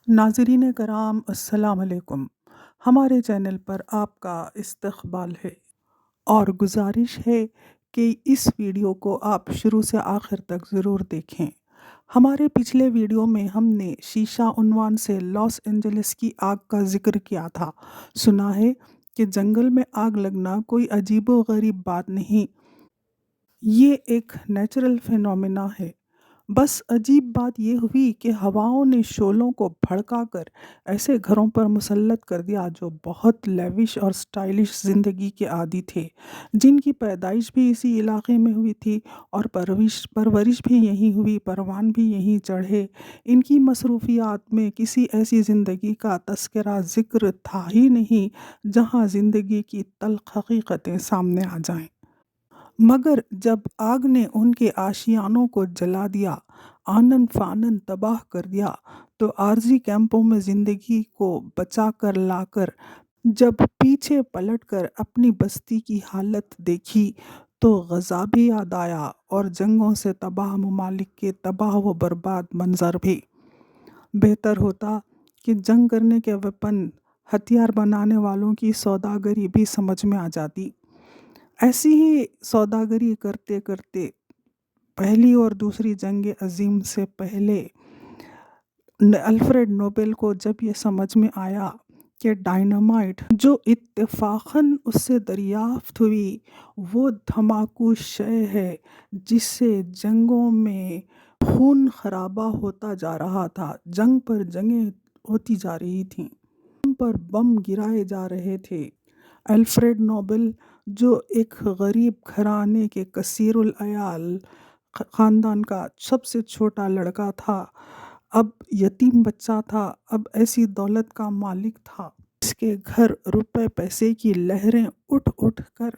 नाज़रीन कराम अस्सलाम अलैकुम। हमारे चैनल पर आपका इस्तक़बाल है और गुजारिश है कि इस वीडियो को आप शुरू से आखिर तक ज़रूर देखें। हमारे पिछले वीडियो में हमने शीशा उन्वान से लॉस एंजलिस की आग का जिक्र किया था। सुना है कि जंगल में आग लगना कोई अजीबो-गरीब बात नहीं, ये एक नेचुरल फिनोमेना है। बस अजीब बात ये हुई कि हवाओं ने शोलों को भड़काकर ऐसे घरों पर मुसल्लत कर दिया जो बहुत लेविश और स्टाइलिश ज़िंदगी के आदी थे, जिनकी पैदाइश भी इसी इलाके में हुई थी और परवरिश भी यहीं हुई, परवान भी यहीं चढ़े। इनकी मसरूफियात में किसी ऐसी ज़िंदगी का तस्करा ज़िक्र था ही नहीं जहाँ ज़िंदगी की तल्ख़ हकीकतें सामने आ जाएं। मगर जब आग ने उनके आशियानों को जला दिया, आनन फानन तबाह कर दिया, तो आरजी कैंपों में ज़िंदगी को बचा कर लाकर जब पीछे पलटकर अपनी बस्ती की हालत देखी तो गज़ा भी याद आया और जंगों से तबाह ममालिक के तबाह व बर्बाद मंजर भी। बेहतर होता कि जंग करने के वेपन हथियार बनाने वालों की सौदागरी भी समझ में आ जाती। ऐसी ही सौदागरी करते करते पहली और दूसरी जंग अजीम से पहले अल्फ्रेड नोबेल को जब ये समझ में आया कि डायनामाइट जो इत्तेफाकन उससे दरियाफ्त हुई वो धमाकू शय है जिससे जंगों में खून खराबा होता जा रहा था, जंग पर जंगें होती जा रही थीं, बम पर बम गिराए जा रहे थे। अल्फ्रेड नोबेल जो एक गरीब घराने के कसीरुल अयाल ख़ानदान का सबसे छोटा लड़का था, अब यतीम बच्चा था, अब ऐसी दौलत का मालिक था इसके घर रुपए पैसे की लहरें उठ उठ कर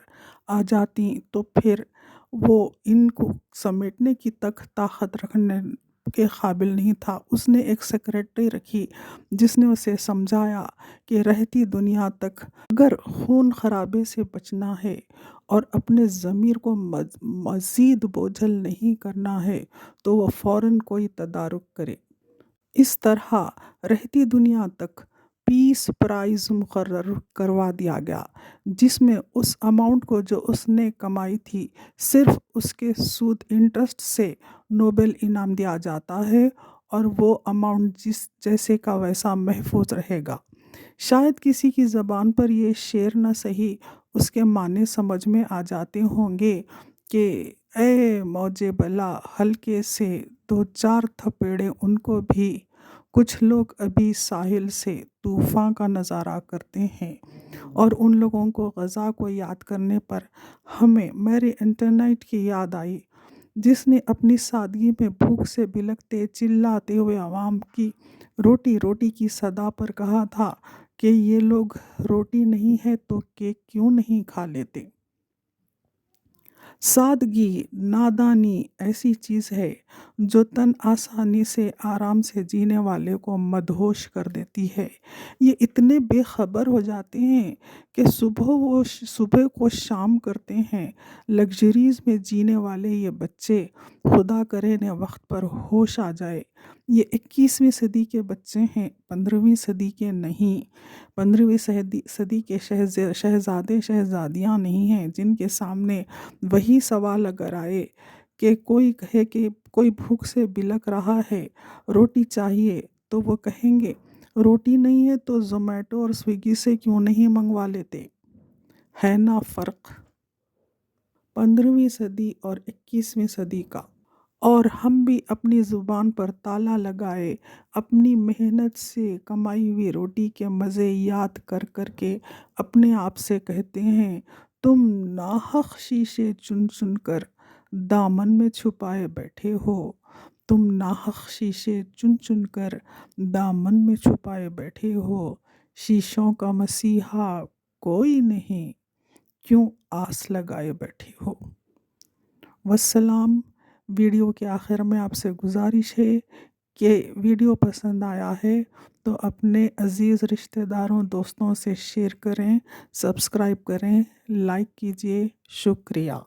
आ जाती तो फिर वो इनको समेटने की तक ताकत रखने के काबिल नहीं था। उसने एक सेक्रेटरी रखी जिसने उसे समझाया कि रहती दुनिया तक अगर खून खराबे से बचना है और अपने ज़मीर को मज़ीद बोझल नहीं करना है तो वह फ़ौरन कोई तदारुक करे। इस तरह रहती दुनिया तक पीस प्राइज़ मुकर्रर करवा दिया गया जिसमें उस अमाउंट को जो उसने कमाई थी सिर्फ उसके सूद इंटरेस्ट से नोबेल इनाम दिया जाता है और वो अमाउंट जिस जैसे का वैसा महफूज रहेगा। शायद किसी की ज़बान पर ये शेर न सही उसके माने समझ में आ जाते होंगे कि ए मौजे बला हल्के से दो चार थपेड़े उनको भी, कुछ लोग अभी साहिल से तूफ़ान का नज़ारा करते हैं। और उन लोगों को गज़ा को याद करने पर हमें मैरी एंटोनाइट की याद आई जिसने अपनी सादगी में भूख से बिलखते चिल्लाते हुए आवाम की रोटी रोटी की सदा पर कहा था कि ये लोग रोटी नहीं है तो केक क्यों नहीं खा लेते। सादगी नादानी ऐसी चीज़ है जो तन आसानी से आराम से जीने वाले को मदहोश कर देती है। ये इतने बेखबर हो जाते हैं कि सुबह को शाम करते हैं। लग्जरीज़ में जीने वाले ये बच्चे खुदा करे ने वक्त पर होश आ जाए। ये 21वीं सदी के बच्चे हैं, 15वीं सदी के नहीं। 15वीं सदी के शहजादे शहजादियाँ नहीं हैं जिनके सामने वही सवाल अगर आए कि कोई कहे कि कोई भूख से बिलख रहा है, रोटी चाहिए, तो वो कहेंगे रोटी नहीं है तो ज़ोमैटो और स्विगी से क्यों नहीं मंगवा लेते। है ना फ़र्क 15वीं सदी और 21वीं सदी का। और हम भी अपनी ज़ुबान पर ताला लगाए अपनी मेहनत से कमाई हुई रोटी के मज़े याद कर कर के अपने आप से कहते हैं तुम नाहक शीशे चुन चुन कर दामन में छुपाए बैठे हो। तुम नाहक शीशे चुन चुन कर दामन में छुपाए बैठे हो। शीशों का मसीहा कोई नहीं, क्यों आस लगाए बैठे हो। वस्सलाम। वीडियो के आखिर में आपसे गुजारिश है कि वीडियो पसंद आया है तो अपने अज़ीज़ रिश्तेदारों दोस्तों से शेयर करें, सब्सक्राइब करें, लाइक कीजिए। शुक्रिया।